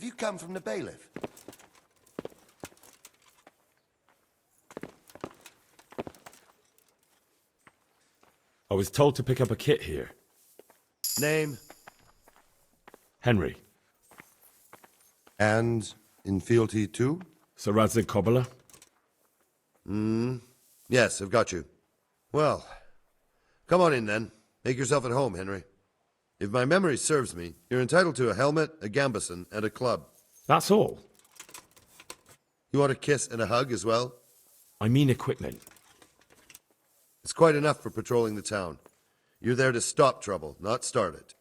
Have you come from the bailiff? I was told to pick up a kit here. Name? Henry. And in fealty too? Sir Radzig Cobbler. Yes, I've got you. Well, come on in then. Make yourself at home, Henry. If my memory serves me, you're entitled to a helmet, a gambeson, and a club. That's all. You want a kiss and a hug as well? I mean equipment. It's quite enough for patrolling the town. You're there to stop trouble, not start it.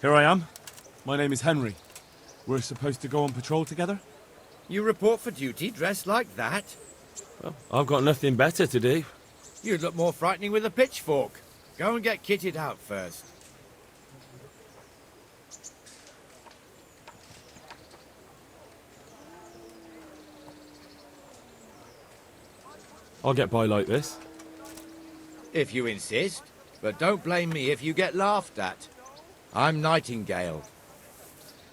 Here I am. My name is Henry. We're supposed to go on patrol together? You report for duty dressed like that? Well, I've got nothing better to do. You'd look more frightening with a pitchfork. Go and get kitted out first. I'll get by like this. If you insist. But don't blame me if you get laughed at. I'm Nightingale.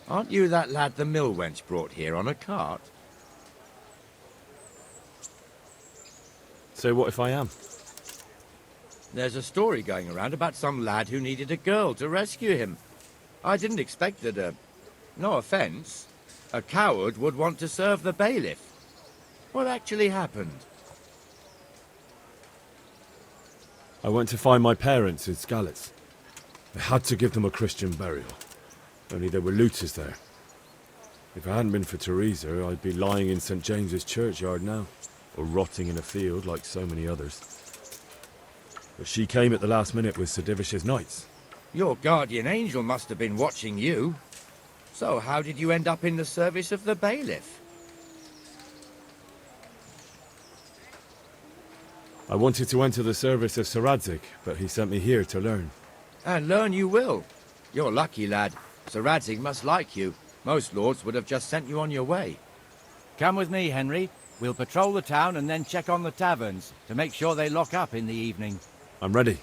Aren't you that lad the mill wench brought here on a cart? So what if I am? There's a story going around about some lad who needed a girl to rescue him. I didn't expect that no offence, a coward would want to serve the bailiff. What actually happened? I went to find my parents in Skalitz. I had to give them a Christian burial. Only there were looters there. If it hadn't been for Teresa, I'd be lying in St. James's churchyard now, or rotting in a field like so many others. But she came at the last minute with Sir Divish's knights. Your guardian angel must have been watching you. So how did you end up in the service of the bailiff? I wanted to enter the service of Sir Radzig, but he sent me here to learn. And learn you will. You're lucky, lad. Sir Radzig must like you. Most lords would have just sent you on your way. Come with me, Henry. We'll patrol the town and then check on the taverns to make sure they lock up in the evening. I'm ready.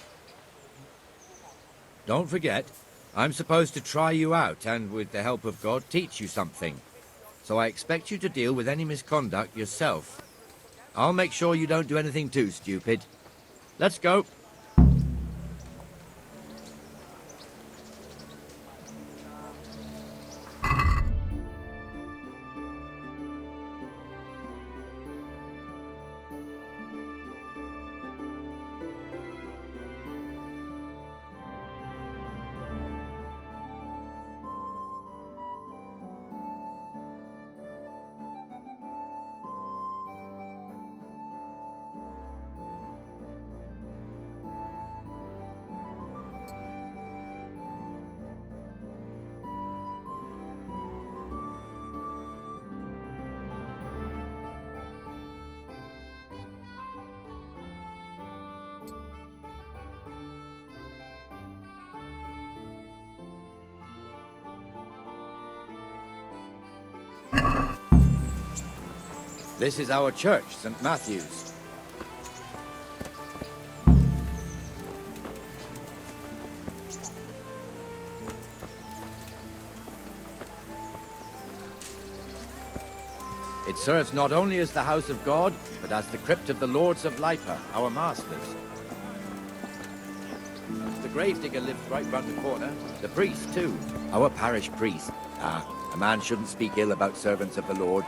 Don't forget, I'm supposed to try you out and, with the help of God, teach you something. So I expect you to deal with any misconduct yourself. I'll make sure you don't do anything too stupid. Let's go. This is our church, St. Matthew's. It serves not only as the house of God, but as the crypt of the lords of Lipa, our masters. The gravedigger lives right round the corner. The priest, too. Our parish priest. A man shouldn't speak ill about servants of the Lord.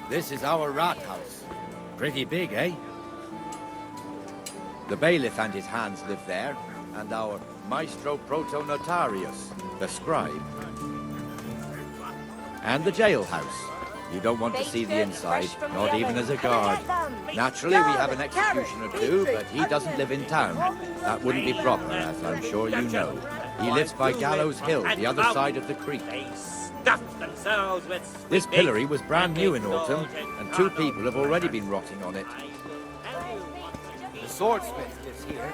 This is our rat house. Pretty big, eh? The bailiff and his hands live there, and our maestro protonotarius, the scribe. And the jailhouse. You don't want to see the inside, not even as a guard. Naturally, we have an executioner too, but he doesn't live in town. That wouldn't be proper, as I'm sure you know. He lives by Gallows Hill, the other side of the creek. This pillory was brand new in autumn, and 2 people have already been rotting on it. The swordsmith lives here.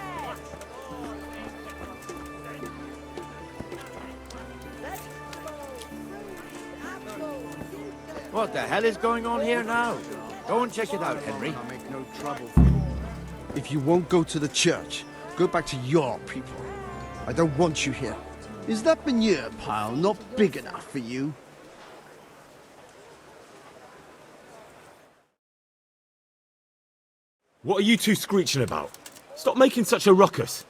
What the hell is going on here now? Go and check it out, Henry. I'll make no trouble. If you won't go to the church, go back to your people. I don't want you here. Is that manure pile not big enough for you? What are you two screeching about? Stop making such a ruckus.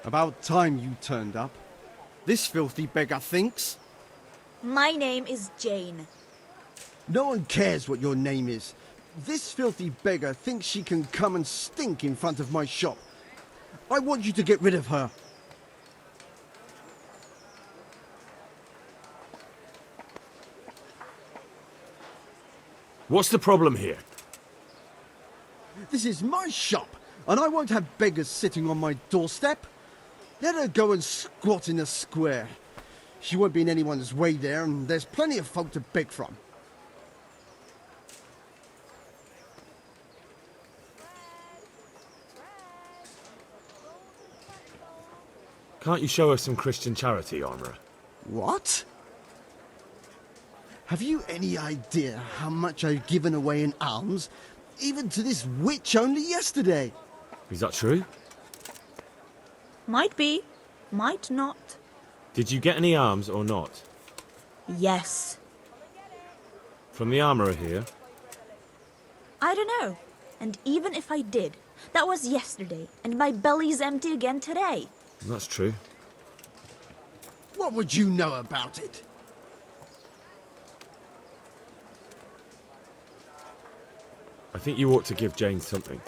About time you turned up. This filthy beggar thinks. My name is Jane. No one cares what your name is. This filthy beggar thinks she can come and stink in front of my shop. I want you to get rid of her. What's the problem here? This is my shop, and I won't have beggars sitting on my doorstep. Let her go and squat in a square. She won't be in anyone's way there, and there's plenty of folk to beg from. Can't you show us some Christian charity, Armourer? What? Have you any idea how much I've given away in alms, even to this witch only yesterday? Is that true? Might be, might not. Did you get any alms or not? Yes. From the Armourer here? I don't know. And even if I did, that was yesterday, and my belly's empty again today. That's true. What would you know about it? I think you ought to give Jane something.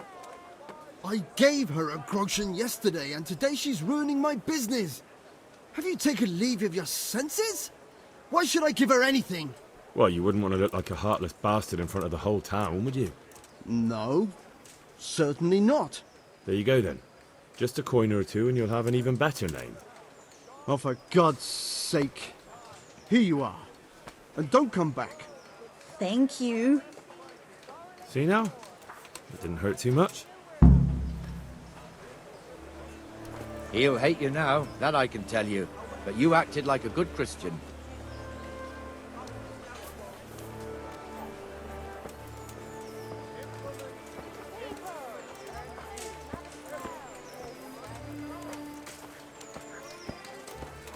I gave her a groschen yesterday, and today she's ruining my business. Have you taken leave of your senses? Why should I give her anything? Well, you wouldn't want to look like a heartless bastard in front of the whole town, would you? No, certainly not. There you go then. Just a coin or two and you'll have an even better name. Oh, for God's sake. Here you are. And don't come back. Thank you. See now? It didn't hurt too much. He'll hate you now, that I can tell you. But you acted like a good Christian.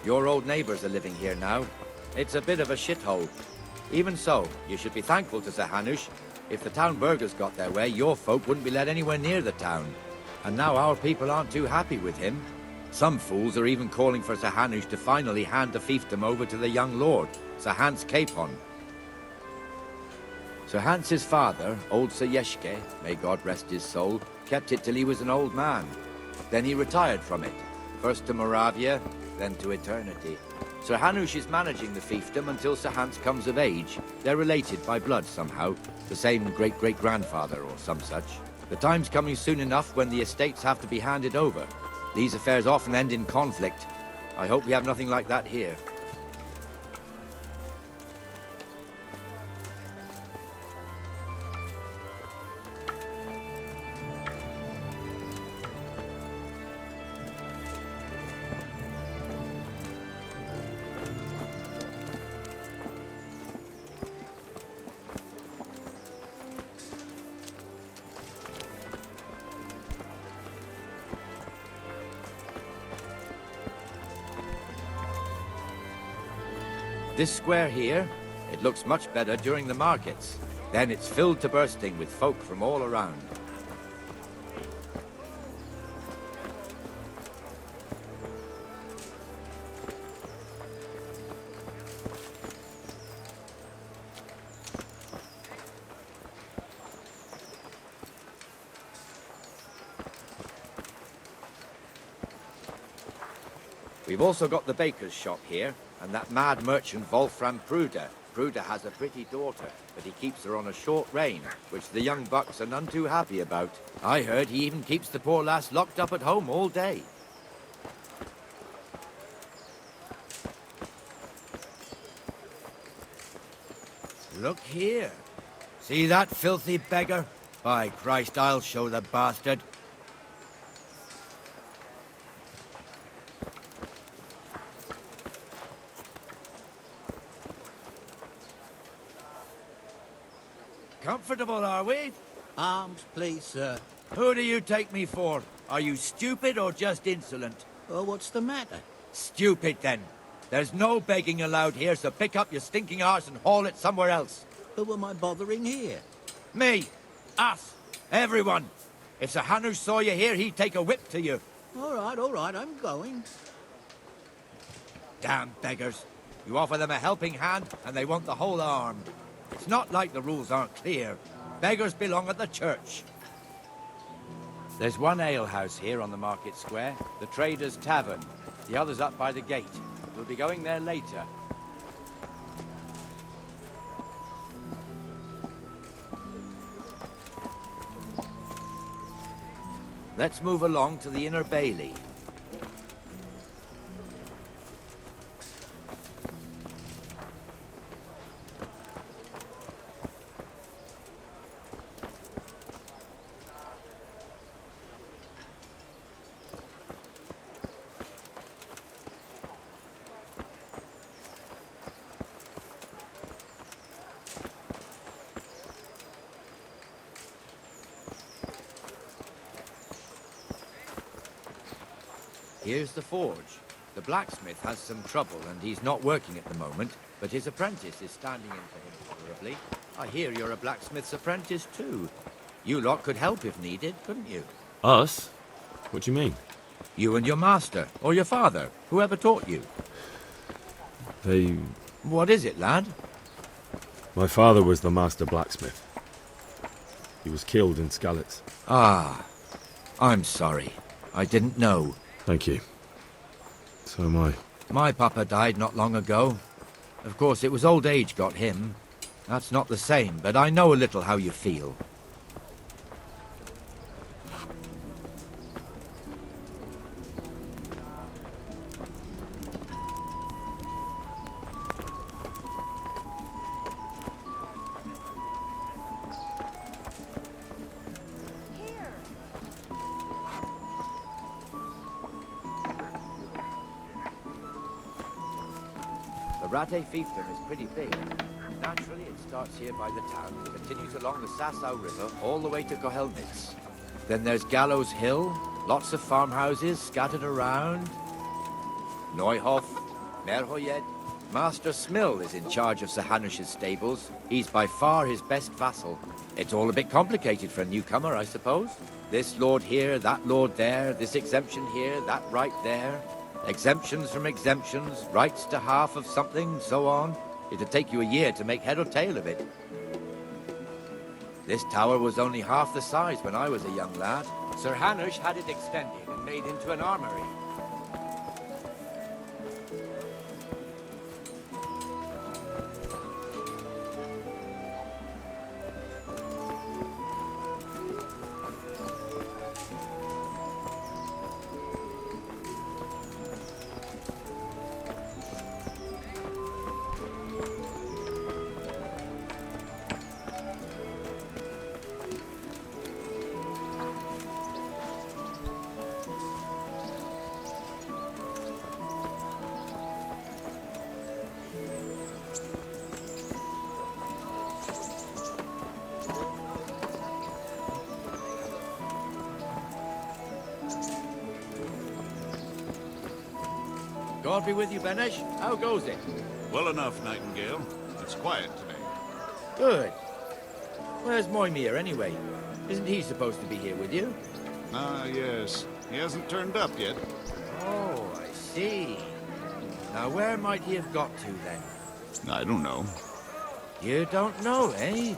Your old neighbors are living here now. It's a bit of a shithole. Even so, you should be thankful to Sir Hanush. If the town burghers got their way, your folk wouldn't be let anywhere near the town. And now our people aren't too happy with him. Some fools are even calling for Sir Hanush to finally hand the fiefdom over to the young lord, Sir Hans Capon. Sir Hans's father, old Sir Yeshke, may God rest his soul, kept it till he was an old man. Then he retired from it, first to Moravia, then to eternity. Sir Hanush is managing the fiefdom until Sir Hans comes of age. They're related by blood somehow, the same great-great-grandfather or some such. The time's coming soon enough when the estates have to be handed over. These affairs often end in conflict. I hope we have nothing like that here. This square here, it looks much better during the markets. Then it's filled to bursting with folk from all around. We've also got the baker's shop here, and that mad merchant Wolfram Pruder. Pruder has a pretty daughter, but he keeps her on a short rein, which the young bucks are none too happy about. I heard he even keeps the poor lass locked up at home all day. Look here. See that filthy beggar? By Christ, I'll show the bastard. Comfortable, are we? Arms, please, sir. Who do you take me for? Are you stupid or just insolent? Oh, what's the matter? Stupid, then. There's no begging allowed here, so pick up your stinking arse and haul it somewhere else. Who am I bothering here? Me. Us. Everyone. If Sir Hanush saw you here, he'd take a whip to you. All right, I'm going. Damn beggars. You offer them a helping hand, and they want the whole arm. It's not like the rules aren't clear. Beggars belong at the church. There's one alehouse here on the market square, the Trader's Tavern. The other's up by the gate. We'll be going there later. Let's move along to the Inner Bailey. Here's the forge. The blacksmith has some trouble and he's not working at the moment, but his apprentice is standing in for him tolerably. I hear you're a blacksmith's apprentice too. You lot could help if needed, couldn't you? Us? What do you mean? You and your master, or your father, whoever taught you. They... What is it, lad? My father was the master blacksmith. He was killed in Skalitz. Ah, I'm sorry. I didn't know. Thank you. So am I. My papa died not long ago. Of course, it was old age got him. That's not the same, but I know a little how you feel. The Rate fiefdom is pretty big. Naturally, it starts here by the town, continues along the Sasau River, all the way to Kohelnitz. Then there's Gallows Hill, lots of farmhouses scattered around. Neuhof, Merhoyed. Master Smill is in charge of Sir Hanush's stables. He's by far his best vassal. It's all a bit complicated for a newcomer, I suppose. This lord here, that lord there, this exemption here, that right there. Exemptions from exemptions, rights to half of something, so on. It'd take you a year to make head or tail of it. This tower was only half the size when I was a young lad. Sir Hanush had it extended and made into an armory. God be with you, Benesh. How goes it? Well enough, Nightingale. It's quiet today. Good. Where's Moimir, anyway? Isn't he supposed to be here with you? Ah, yes. He hasn't turned up yet. Oh, I see. Now, where might he have got to, then? I don't know. You don't know, eh?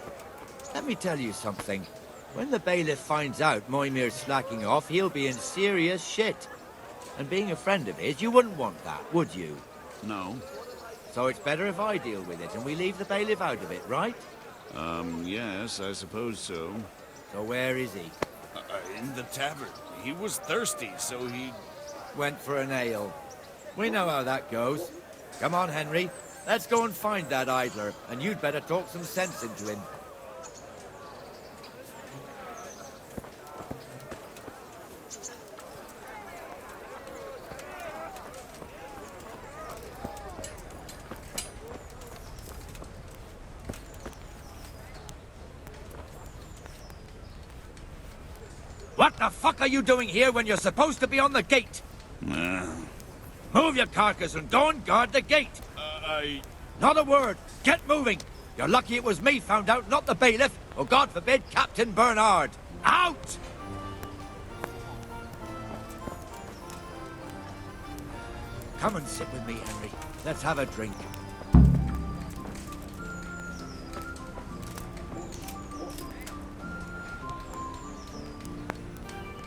Let me tell you something. When the bailiff finds out Moimir's slacking off, he'll be in serious shit. And being a friend of his, you wouldn't want that, would you? No. So it's better if I deal with it and we leave the bailiff out of it, right? Yes, I suppose so. So where is he? In the tavern. He was thirsty, so he... Went for an ale. We know how that goes. Come on, Henry. Let's go and find that idler, and you'd better talk some sense into him. What the fuck are you doing here when you're supposed to be on the gate? Move your carcass and go and guard the gate. Not a word. Get moving. You're lucky it was me found out, not the bailiff, or God forbid, Captain Bernard. Out! Come and sit with me, Henry. Let's have a drink.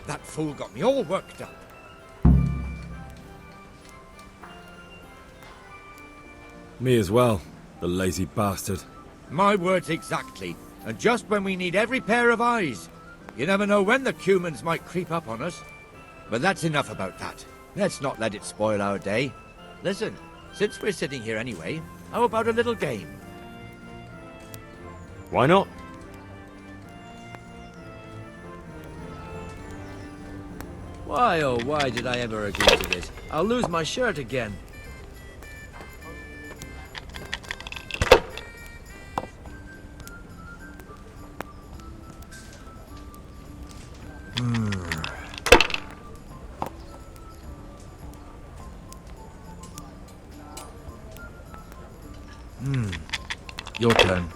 That fool got me all worked up. Me as well, the lazy bastard. My words exactly. And just when we need every pair of eyes. You never know when the Cumans might creep up on us. But that's enough about that. Let's not let it spoil our day. Listen, since we're sitting here anyway, how about a little game? Why not? Why, oh, why did I ever agree to this? I'll lose my shirt again. Your turn.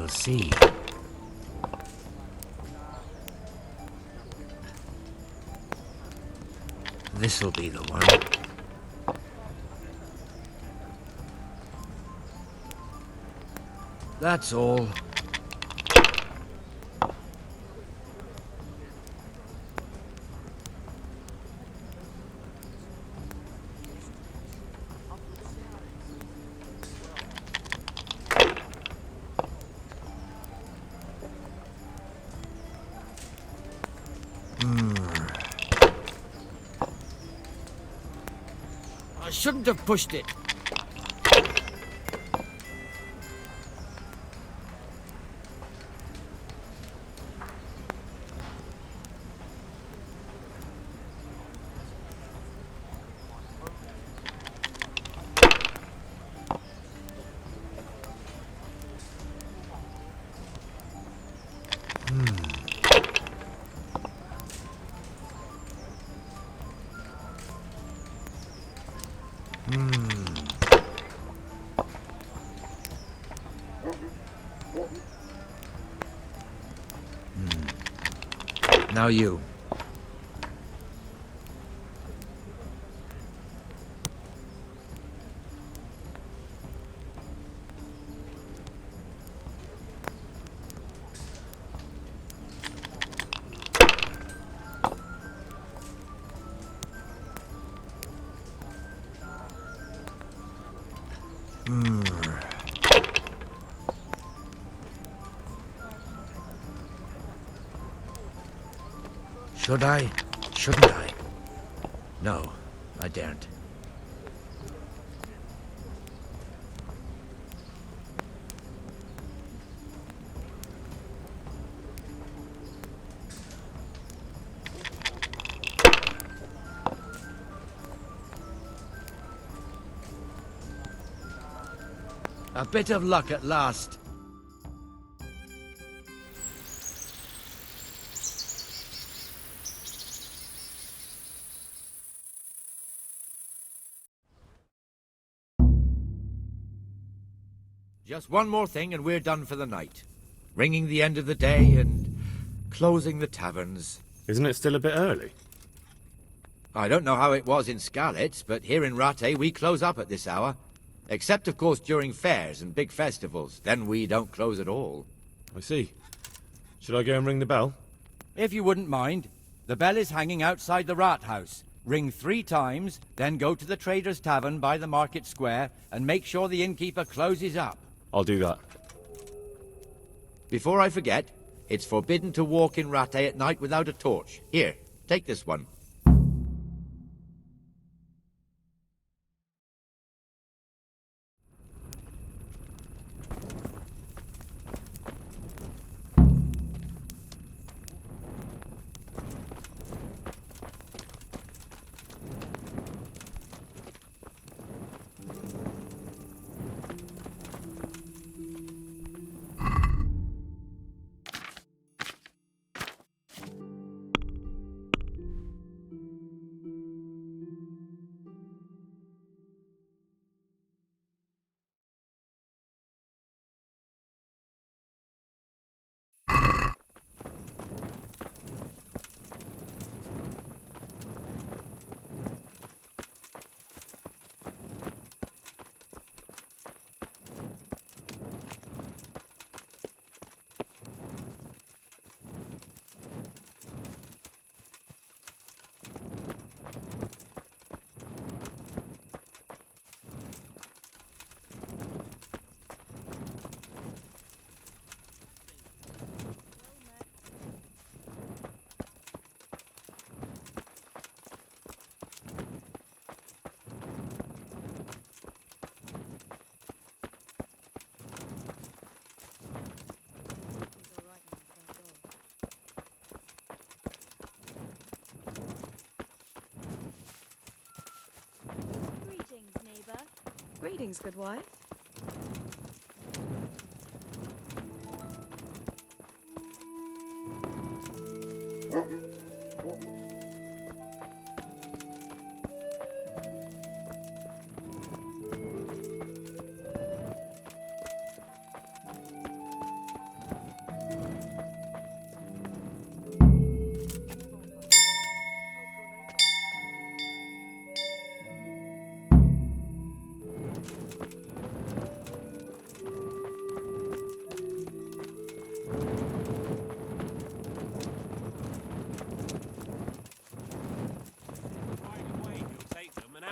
We'll see. This'll be the one. That's all. I shouldn't have pushed it. Now you. Should I? Shouldn't I? No, I daren't. A bit of luck at last. Just one more thing and we're done for the night. Ringing the end of the day and closing the taverns. Isn't it still a bit early? I don't know how it was in Skalitz, but here in Rattay we close up at this hour. Except, of course, during fairs and big festivals. Then we don't close at all. I see. Should I go and ring the bell? If you wouldn't mind. The bell is hanging outside the Rat House. Ring 3 times, then go to the Trader's Tavern by the Market Square and make sure the innkeeper closes up. I'll do that. Before I forget, it's forbidden to walk in Rattay at night without a torch. Here, take this one. Greetings, good wife.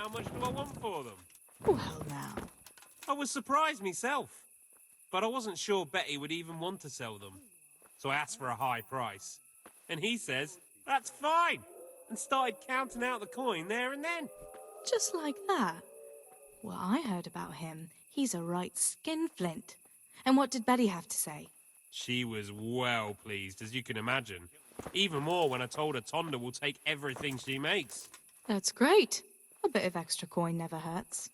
how much do I want for them? Well, now. I was surprised myself, but I wasn't sure Betty would even want to sell them. So I asked for a high price. And he says, that's fine, and started counting out the coin there and then. Just like that. Well, I heard about him. He's a right skinflint. And what did Betty have to say? She was well pleased, as you can imagine. Even more when I told her Tonda will take everything she makes. That's great. A bit of extra coin never hurts.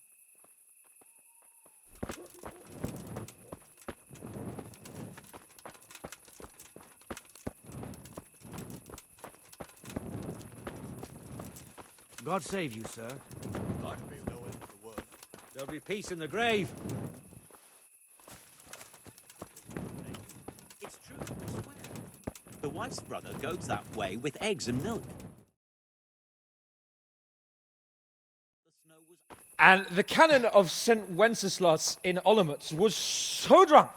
God save you, sir. God be no end to the world. There'll be peace in the grave. It's true, I swear. The wife's brother goes that way with eggs and milk. The snow was... And the canon of St. Wenceslas in Olomouc was so drunk,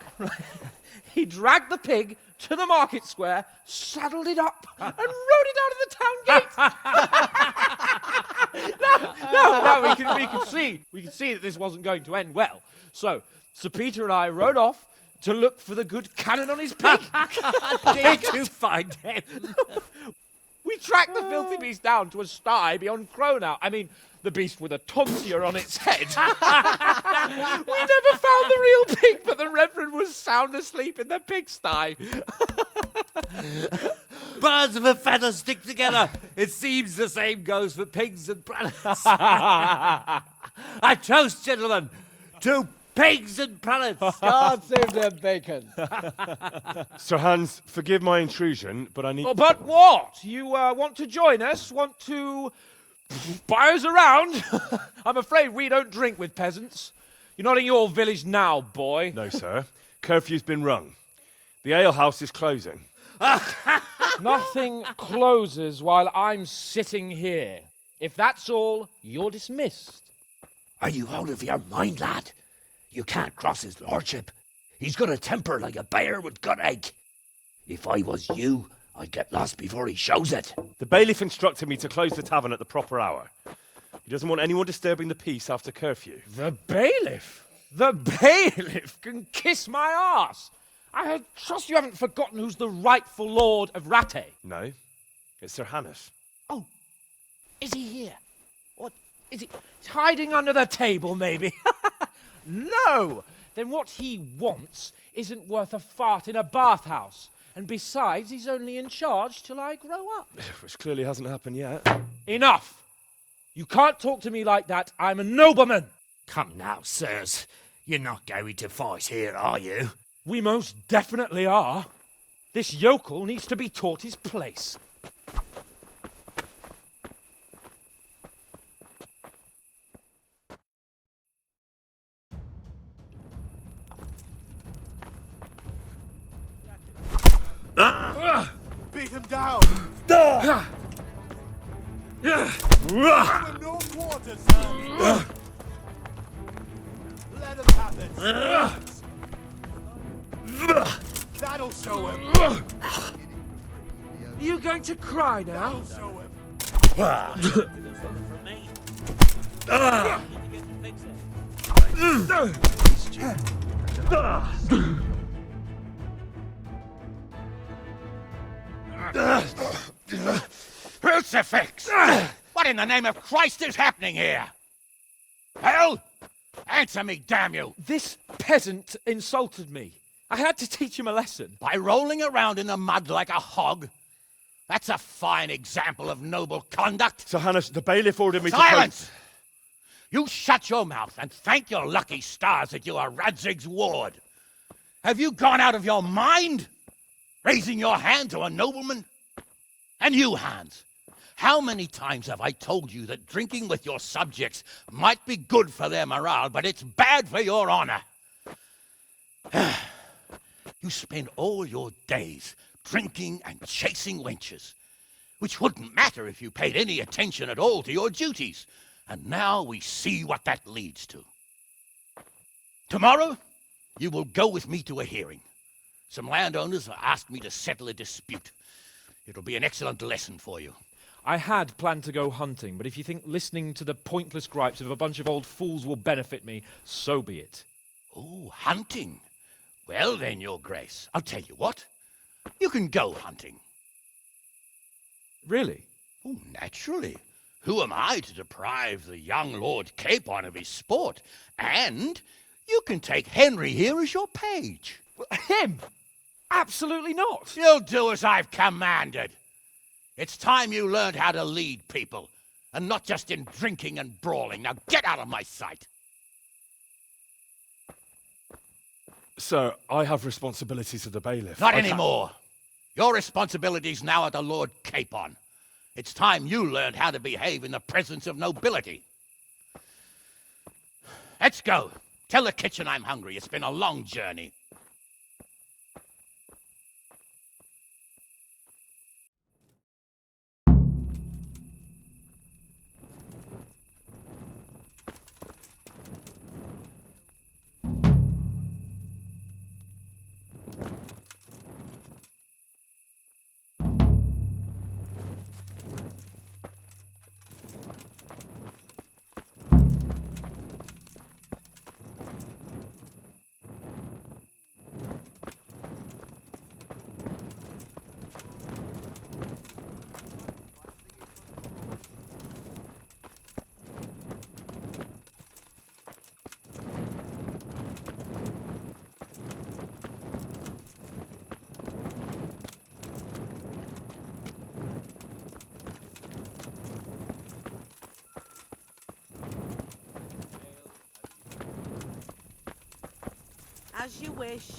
he dragged the pig to the market square, saddled it up, and rode it out of the town gate. No, we can see that this wasn't going to end well. So, Sir Peter and I rode off to look for the good canon on his pig. Did you find him? We tracked the filthy beast down to a sty beyond Cronau. I mean, the beast with a tonsure on its head. We never found the real pig, but the Reverend was sound asleep in the pigsty. Birds of a feather stick together. It seems the same goes for pigs and prelates. I toast, gentlemen, to pigs and prelates. God save their bacon. Sir Hans, forgive my intrusion, but I need... Oh, but what? You want to join us? Want to buy us around? I'm afraid we don't drink with peasants. You're not in your village now, boy. No, sir. Curfew's been rung. The alehouse is closing. Nothing closes while I'm sitting here. If that's all, you're dismissed. Are you out of your mind, lad? You can't cross his lordship. He's got a temper like a bear with gut ache. If I was you, I'd get lost before he shows it. The bailiff instructed me to close the tavern at the proper hour. He doesn't want anyone disturbing the peace after curfew. The bailiff? The bailiff can kiss my arse. I trust you haven't forgotten who's the rightful lord of Rattay. No, it's Sir Hannes. Oh, is he here? What, is he hiding under the table, maybe? No! Then what he wants isn't worth a fart in a bathhouse. And besides, he's only in charge till I grow up. Which clearly hasn't happened yet. Enough! You can't talk to me like that. I'm a nobleman. Come now, sirs. You're not going to fight here, are you? We most definitely are. This yokel needs to be taught his place. Beat him down! No quarter, son! Let him have it! That'll show him! Are you going to cry now? That'll show him! Crucifix! What in the name of Christ is happening here? Hell? Answer me, damn you! This peasant insulted me. I had to teach him a lesson. By rolling around in the mud like a hog? That's a fine example of noble conduct. Sir Hannes, the bailiff ordered me Silence! You shut your mouth and thank your lucky stars that you are Radzig's ward. Have you gone out of your mind? Raising your hand to a nobleman? And you, Hans, how many times have I told you that drinking with your subjects might be good for their morale, but it's bad for your honor? You spend all your days drinking and chasing wenches, which wouldn't matter if you paid any attention at all to your duties. And now we see what that leads to. Tomorrow, you will go with me to a hearing. Some landowners have asked me to settle a dispute. It'll be an excellent lesson for you. I had planned to go hunting, but if you think listening to the pointless gripes of a bunch of old fools will benefit me, so be it. Oh, hunting. Well then, Your Grace, I'll tell you what. You can go hunting. Really? Oh, naturally. Who am I to deprive the young Lord Capon of his sport? And you can take Henry here as your page. Him? Absolutely not. You'll do as I've commanded. It's time you learned how to lead people, and not just in drinking and brawling. Now get out of my sight. Sir, I have responsibilities of the bailiff. Not anymore. Your responsibilities now are the Lord Capon. It's time you learned how to behave in the presence of nobility. Let's go. Tell the kitchen I'm hungry. It's been a long journey. As you wish.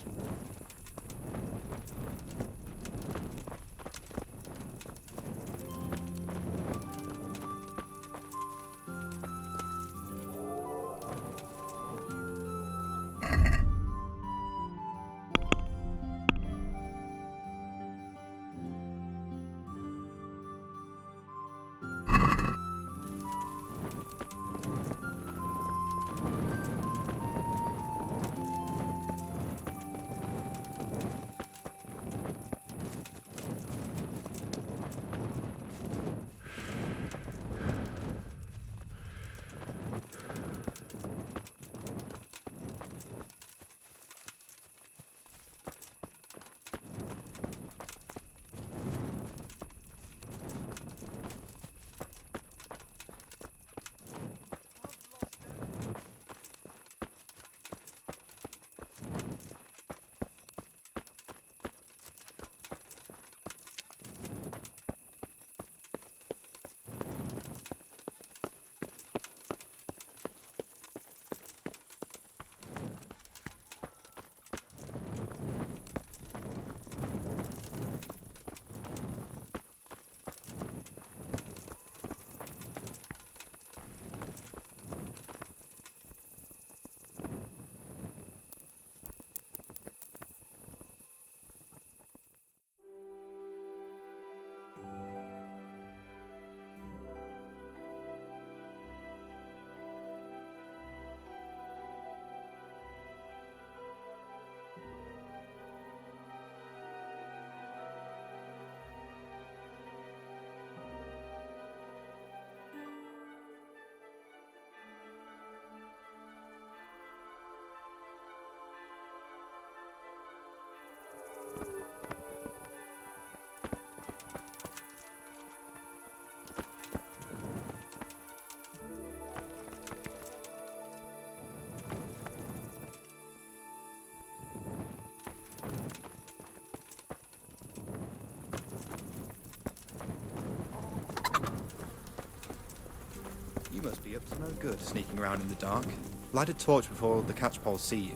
You must be up to no good, sneaking around in the dark. Light a torch before the catchpoles see you.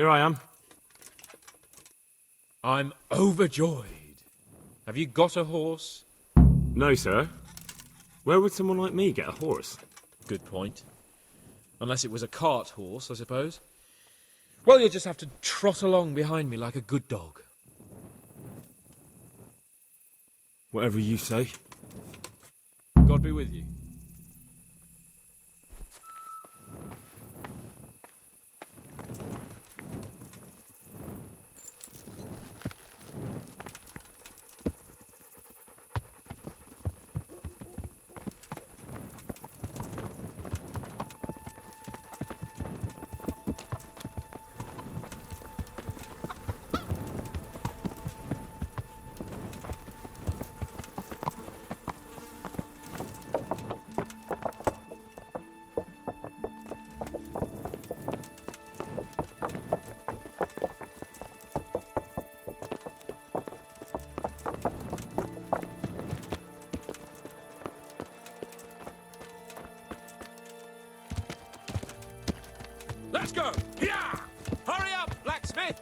Here I am. I'm overjoyed. Have you got a horse? No, sir. Where would someone like me get a horse? Good point. Unless it was a cart horse, I suppose. Well, you'll just have to trot along behind me like a good dog. Whatever you say. God be with you. Let's go! Yeah! Hurry up, blacksmith!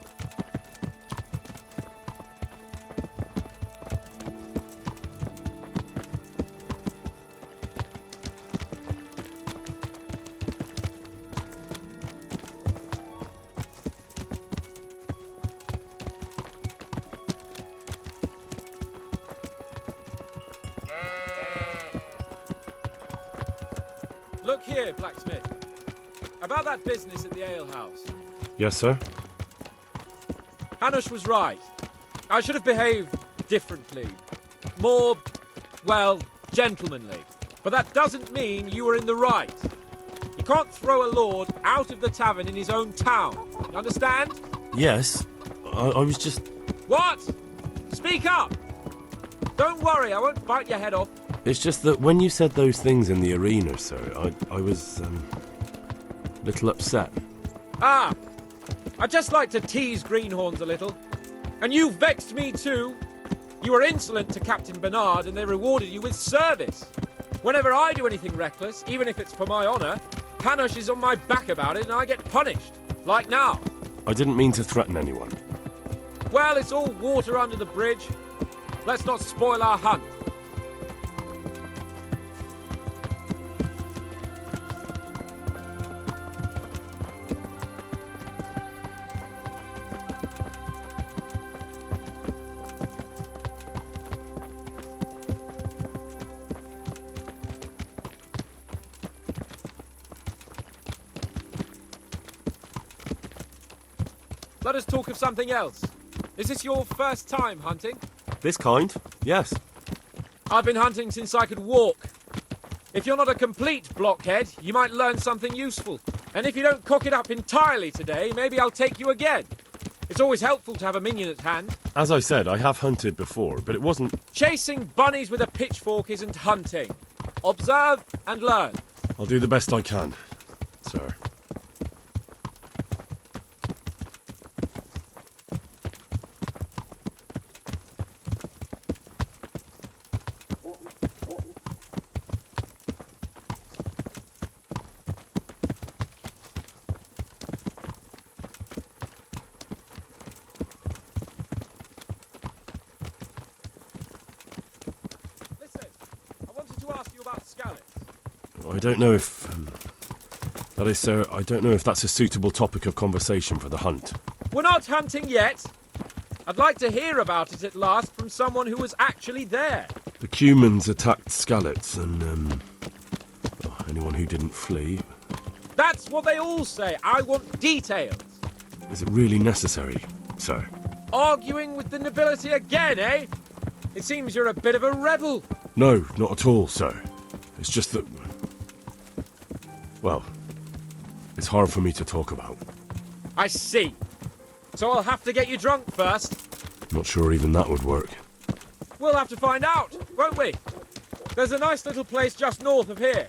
Look here, blacksmith. About that business at the alehouse. Yes, sir? Hanush was right. I should have behaved differently. More, well, gentlemanly. But that doesn't mean you were in the right. You can't throw a lord out of the tavern in his own town. You understand? Yes. I was just... What? Speak up! Don't worry, I won't bite your head off. It's just that when you said those things in the arena, sir, I was, a little upset. Ah! I just like to tease greenhorns a little. And you vexed me too. You were insolent to Captain Bernard and they rewarded you with service. Whenever I do anything reckless, even if it's for my honour, Hanush is on my back about it and I get punished. Like now. I didn't mean to threaten anyone. Well, it's all water under the bridge. Let's not spoil our hunt. Let us talk of something else. Is this your first time hunting? This kind? Yes. I've been hunting since I could walk. If you're not a complete blockhead, you might learn something useful. And if you don't cock it up entirely today, maybe I'll take you again. It's always helpful to have a minion at hand. As I said, I have hunted before, but it wasn't... Chasing bunnies with a pitchfork isn't hunting. Observe and learn. I'll do the best I can, sir. I don't know if... that is, sir, I don't know if that's a suitable topic of conversation for the hunt. We're not hunting yet. I'd like to hear about it at last from someone who was actually there. The Cumans attacked Skallets and, anyone who didn't flee. That's what they all say. I want details. Is it really necessary, sir? Arguing with the nobility again, eh? It seems you're a bit of a rebel. No, not at all, sir. It's just that... well, it's hard for me to talk about. I see. So I'll have to get you drunk first. Not sure even that would work. We'll have to find out, won't we? There's a nice little place just north of here.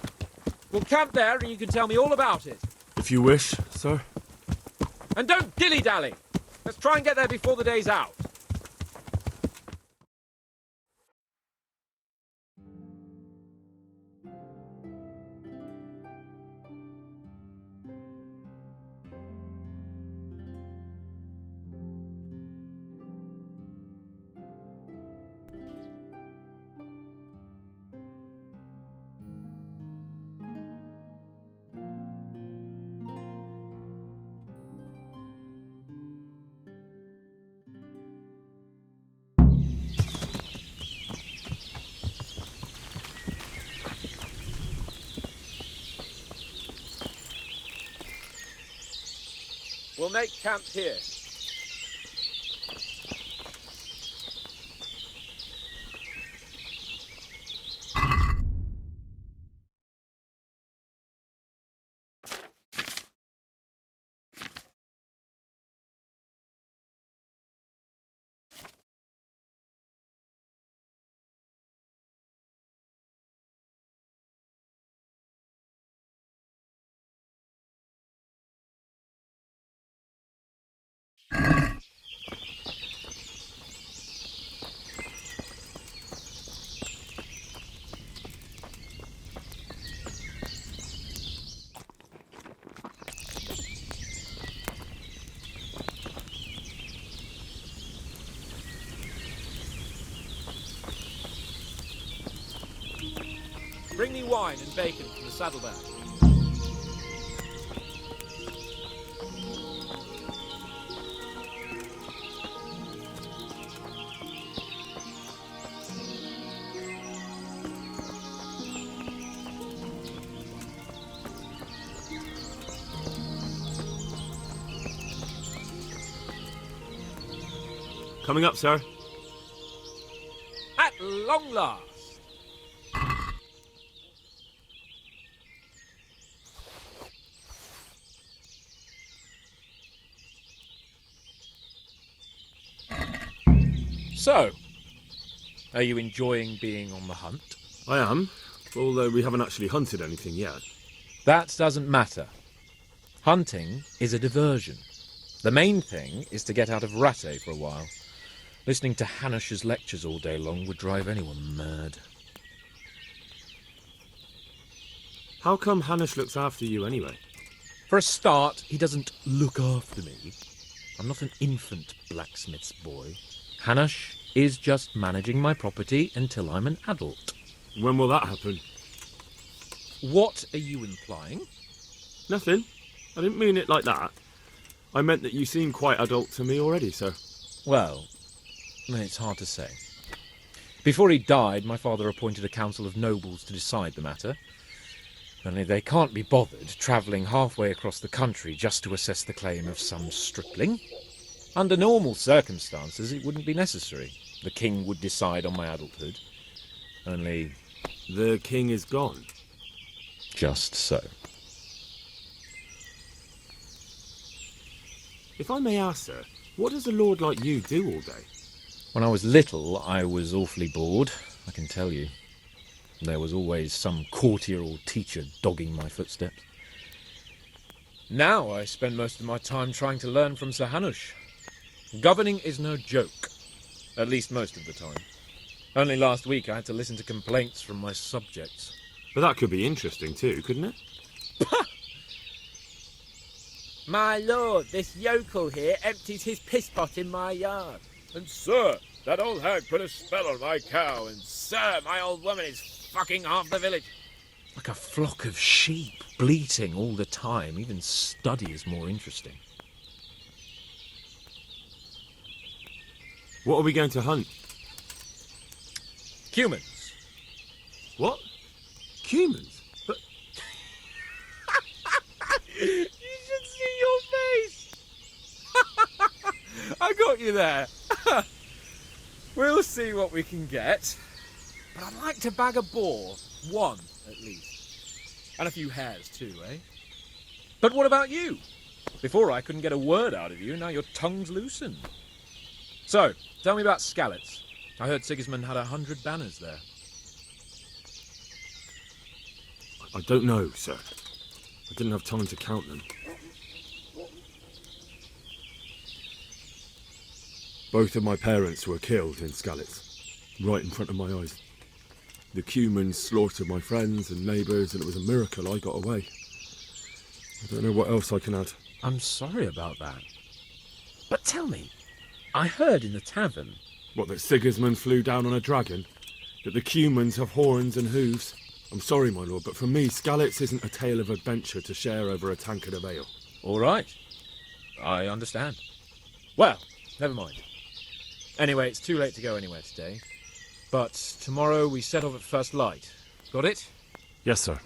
We'll camp there and you can tell me all about it. If you wish, sir. And don't dilly-dally. Let's try and get there before the day's out. We'll make camp here. Bring me wine and bacon from the saddlebag. Coming up, sir. At long last. So, are you enjoying being on the hunt? I am, although we haven't actually hunted anything yet. That doesn't matter. Hunting is a diversion. The main thing is to get out of Rattay for a while. Listening to Hanush's lectures all day long would drive anyone mad. How come Hanush looks after you anyway? For a start, he doesn't look after me. I'm not an infant blacksmith's boy. Hanush is just managing my property until I'm an adult. When will that happen? What are you implying? Nothing. I didn't mean it like that. I meant that you seem quite adult to me already, sir. Well, it's hard to say. Before he died, my father appointed a council of nobles to decide the matter. Only they can't be bothered travelling halfway across the country just to assess the claim of some stripling. Under normal circumstances, it wouldn't be necessary. The king would decide on my adulthood. Only... The king is gone. Just so. If I may ask, sir, what does a lord like you do all day? When I was little, I was awfully bored, I can tell you. There was always some courtier or teacher dogging my footsteps. Now I spend most of my time trying to learn from Sir Hanush. Governing is no joke, at least most of the time. Only last week I had to listen to complaints from my subjects. But that could be interesting too, couldn't it? My lord, this yokel here empties his piss pot in my yard. And sir, that old hag put a spell on my cow, and sir, my old woman is fucking half the village. Like a flock of sheep, bleating all the time. Even study is more interesting. What are we going to hunt? Humans. What? Humans? But... You should see your face! I got you there. We'll see what we can get. But I'd like to bag a boar. One, at least. And a few hares too, eh? But what about you? Before I couldn't get a word out of you, now your tongue's loosened. So, tell me about Skalitz. I heard Sigismund had 100 banners there. I don't know, sir. I didn't have time to count them. Both of my parents were killed in Skalitz, right in front of my eyes. The Cumans slaughtered my friends and neighbours, and it was a miracle I got away. I don't know what else I can add. I'm sorry about that. But tell me, I heard in the tavern... What, that Sigismund flew down on a dragon? That the Cumans have horns and hooves? I'm sorry, my lord, but for me, Skalitz isn't a tale of adventure to share over a tankard of ale. All right. I understand. Well, never mind. Anyway, it's too late to go anywhere today. But tomorrow we set off at first light. Got it? Yes, sir.